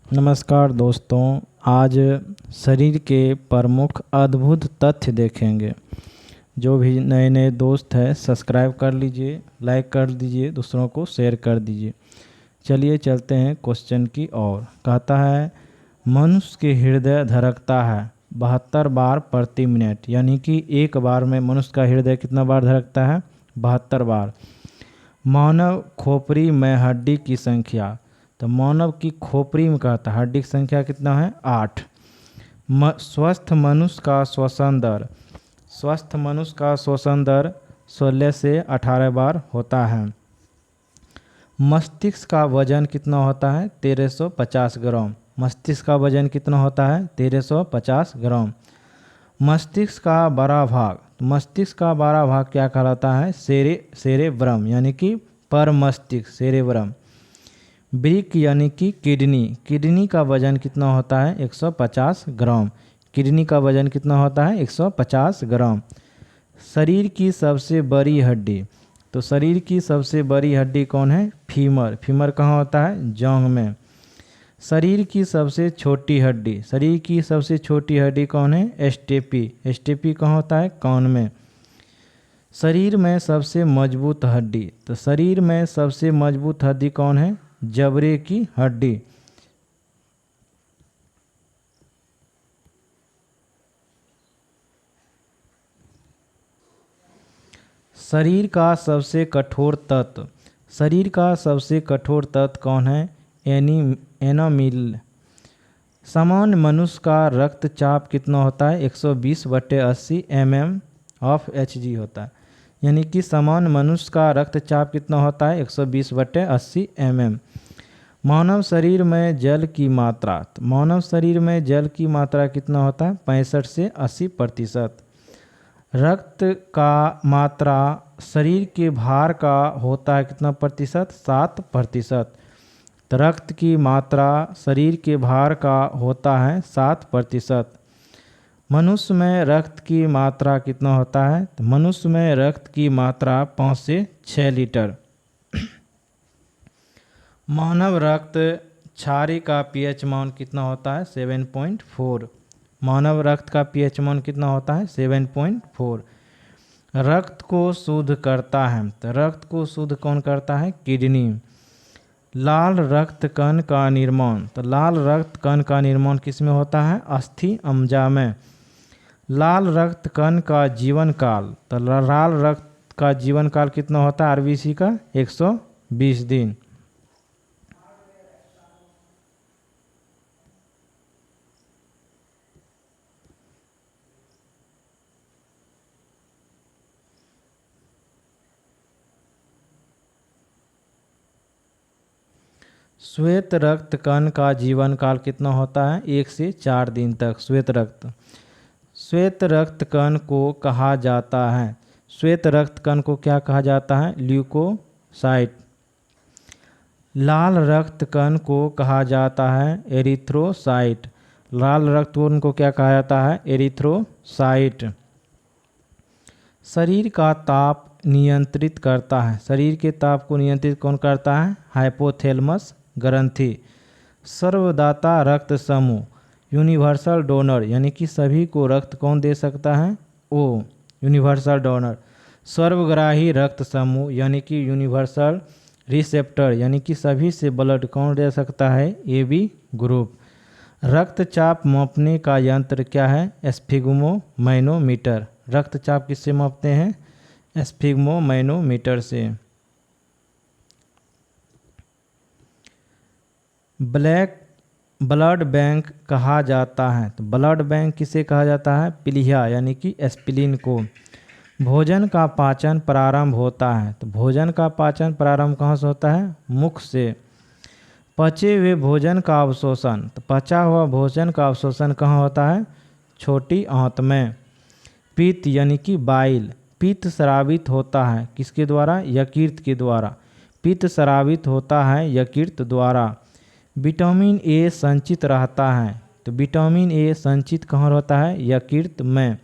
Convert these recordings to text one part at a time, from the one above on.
नमस्कार दोस्तों, आज शरीर के प्रमुख अद्भुत तथ्य देखेंगे। जो भी नए नए दोस्त हैं सब्सक्राइब कर लीजिए, लाइक कर दीजिए, दूसरों को शेयर कर दीजिए। चलिए चलते हैं क्वेश्चन की ओर। कहता है मनुष्य के हृदय धड़कता है 72 बार प्रति मिनट, यानी कि एक बार में मनुष्य का हृदय कितना बार धड़कता है? 72 बार। मानव खोपड़ी में हड्डी की संख्या, तो मानव की खोपड़ी में कहता है हड्डी की संख्या कितना है? 8। स्वस्थ मनुष्य का श्वसन दर, स्वस्थ मनुष्य का श्वसन दर 16 से 18 बार होता है। मस्तिष्क का वजन कितना होता है? 1350 ग्राम। मस्तिष्क का वजन कितना होता है? 1350 ग्राम। मस्तिष्क का बड़ा भाग, मस्तिष्क का बड़ा भाग क्या कहलाता है? सेरेब्रम, यानी कि पर मस्तिष्क, सेरेब्रम। ब्रिक यानी कि किडनी, किडनी का वजन कितना होता है? 150 ग्राम। किडनी का वजन कितना होता है? 150 ग्राम। शरीर की सबसे बड़ी हड्डी, तो शरीर की सबसे बड़ी हड्डी कौन है? फीमर। फीमर कहाँ होता है? जांघ में। शरीर की सबसे छोटी हड्डी, शरीर की सबसे छोटी हड्डी कौन है? स्टेपी। स्टेपी कहाँ होता है? कान में। शरीर में सबसे मजबूत हड्डी, तो शरीर में सबसे मजबूत हड्डी कौन है? जबड़े की हड्डी। शरीर का सबसे कठोर तत्व, शरीर का सबसे कठोर तत्व कौन है? एनामिल। सामान्य मनुष्य का रक्तचाप कितना होता है? 120/80 mm ऑफ Hg होता है, यानी कि सामान्य मनुष्य का रक्तचाप कितना होता है? 120/80 mm। मानव शरीर में जल की मात्रा, मानव शरीर में जल की मात्रा कितना होता है? 65 से 80%। रक्त का मात्रा शरीर के भार का होता है कितना प्रतिशत? 7%। तो रक्त की मात्रा शरीर के भार का होता है 7%। मनुष्य में रक्त की मात्रा कितना होता है? तो मनुष्य में रक्त की मात्रा 5 से 6 लीटर। मानव रक्त क्षारीय का पीएच मान कितना होता है? 7.4। मानव रक्त का पीएच मान कितना होता है? 7.4। रक्त को शुद्ध करता है, तो रक्त को शुद्ध कौन करता है? किडनी। लाल रक्त कण का निर्माण, तो लाल रक्त कण का निर्माण किस में होता है? अस्थि अम्जा में। लाल रक्त कण का जीवन काल, तो लाल रक्त का जीवन काल कितना होता है? आरबीसी का 120 दिन। श्वेत रक्त कण का जीवन काल कितना होता है? 1 से 4 दिन तक। श्वेत रक्त कण को कहा जाता है, श्वेत रक्त कण को क्या कहा जाता है? ल्यूकोसाइट। लाल रक्त कण को कहा जाता है एरिथ्रोसाइट। लाल रक्त कण को क्या कहा जाता है? एरिथ्रोसाइट। शरीर का ताप नियंत्रित करता है, शरीर के ताप को नियंत्रित कौन करता है? हाइपोथैलेमस ग्रंथि। सर्वदाता रक्त समूह, यूनिवर्सल डोनर, यानी कि सभी को रक्त कौन दे सकता है? ओ, यूनिवर्सल डोनर। सर्वग्राही रक्त समूह, यानी कि यूनिवर्सल रिसेप्टर, यानी कि सभी से ब्लड कौन दे सकता है? AB group. रक्तचाप मापने का यंत्र क्या है? स्फिग्मोमैनोमीटर। रक्तचाप किससे मापते हैं? स्फिग्मोमैनोमीटर से। ब्लड बैंक कहा जाता है, तो ब्लड बैंक किसे कहा जाता है? पीलिया, यानी कि एस्पिरिन को। भोजन का पाचन प्रारंभ होता है, तो भोजन का पाचन प्रारंभ कहाँ से होता है? मुख से। पचे हुए भोजन का अवशोषण, तो पचा हुआ भोजन का अवशोषण कहाँ होता है? छोटी आंत में। पित्त यानी कि बाइल, पित्त स्रावित होता है किसके द्वारा? यकृत के द्वारा। पित्त स्रावित होता है यकृत द्वारा। विटामिन ए संचित रहता है, तो विटामिन ए संचित कहाँ रहता है? यकृत में।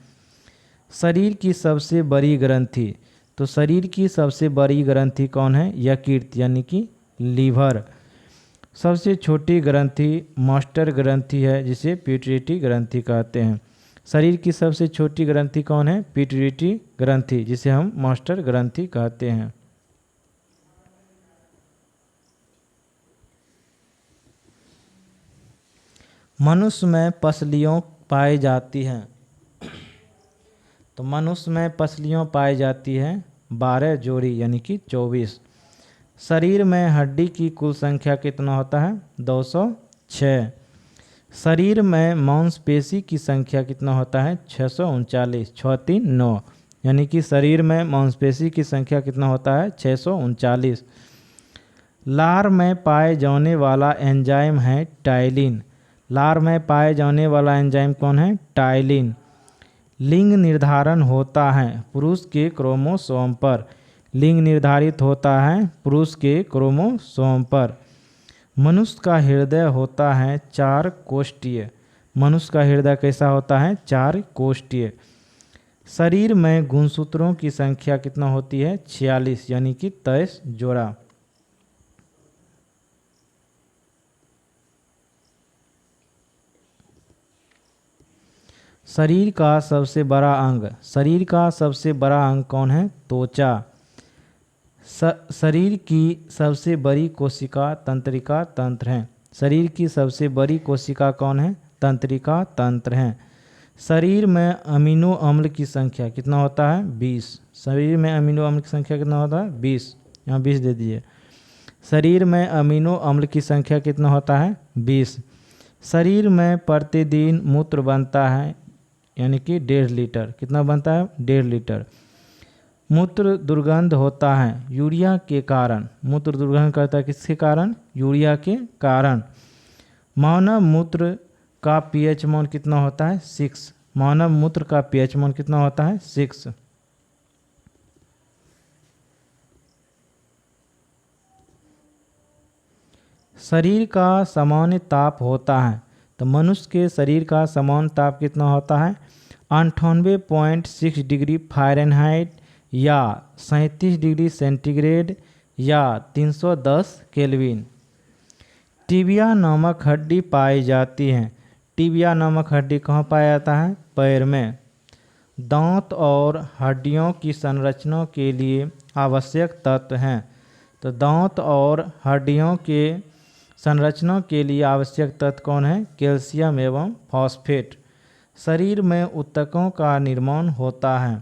शरीर की सबसे बड़ी ग्रंथि, तो शरीर की सबसे बड़ी ग्रंथि कौन है? यकृत, यानी कि लीवर। सबसे छोटी ग्रंथि मास्टर ग्रंथि है, जिसे पिट्यूटरी ग्रंथि कहते हैं। शरीर की सबसे छोटी ग्रंथि कौन है? पिट्यूटरी ग्रंथि, जिसे हम मास्टर ग्रंथि कहते हैं। मनुष्य में पसलियों पाई जाती हैं। तो मनुष्य में पसलियों पाई जाती हैं 12 जोड़ी, यानी कि 24। शरीर में हड्डी की कुल संख्या कितना होता है? 206। शरीर में मांसपेशी की संख्या कितना होता है? 639। 6 3 9, यानी कि शरीर में मांसपेशी की संख्या कितना होता है? 639। लार में पाए जाने वाला एंजाइम है टाइलिन। लार में पाए जाने वाला एंजाइम कौन है? टाइलिन। लिंग निर्धारण होता है पुरुष के क्रोमोसोम पर। लिंग निर्धारित होता है पुरुष के क्रोमोसोम पर। मनुष्य का हृदय होता है 4 कोष्ठीय। मनुष्य का हृदय कैसा होता है? 4 कोष्ठीय। शरीर में गुणसूत्रों की संख्या कितना होती है? 46, यानी कि 23 जोड़ा। शरीर का सबसे बड़ा अंग। शरीर का सबसे बड़ा अंग कौन है? त्वचा। शरीर की सबसे बड़ी कोशिका तंत्रिका तंत्र है। शरीर की सबसे बड़ी कोशिका कौन है? तंत्रिका तंत्र है। शरीर में अमीनो अम्ल की संख्या कितना होता है? 20। शरीर में अमीनो अम्ल की संख्या कितना होता है? 20। यहाँ 20 दे दीजिए। शरीर में अमीनो अम्ल की संख्या कितना होता है? 20। शरीर में प्रतिदिन मूत्र बनता है, यानी कि 1.5 लीटर। कितना बनता है? 1.5 लीटर। मूत्र दुर्गंध होता है यूरिया के कारण। मूत्र दुर्गंध करता है किसके कारण? यूरिया के कारण। मानव मूत्र का पीएच मान कितना होता है? 6। मानव मूत्र का पीएच मान कितना होता है? 6। शरीर का सामान्य ताप होता है। तो मनुष्य के शरीर का सामान्य ताप कितना होता है? 98.6 डिग्री फ़ारेनहाइट या 37 डिग्री सेंटीग्रेड या 310 केल्विन। टिबिया नामक हड्डी पाई जाती है। टिबिया नामक हड्डी कहाँ पाया जाता है? पैर में। दांत और हड्डियों की संरचना के लिए आवश्यक तत्व हैं। तो दांत और हड्डियों के संरचना के लिए आवश्यक तत्व कौन है? कैल्शियम एवं फॉस्फेट। शरीर में ऊतकों का निर्माण होता है।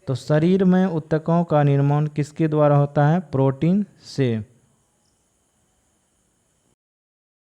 तो शरीर में ऊतकों का निर्माण किसके द्वारा होता है? प्रोटीन से।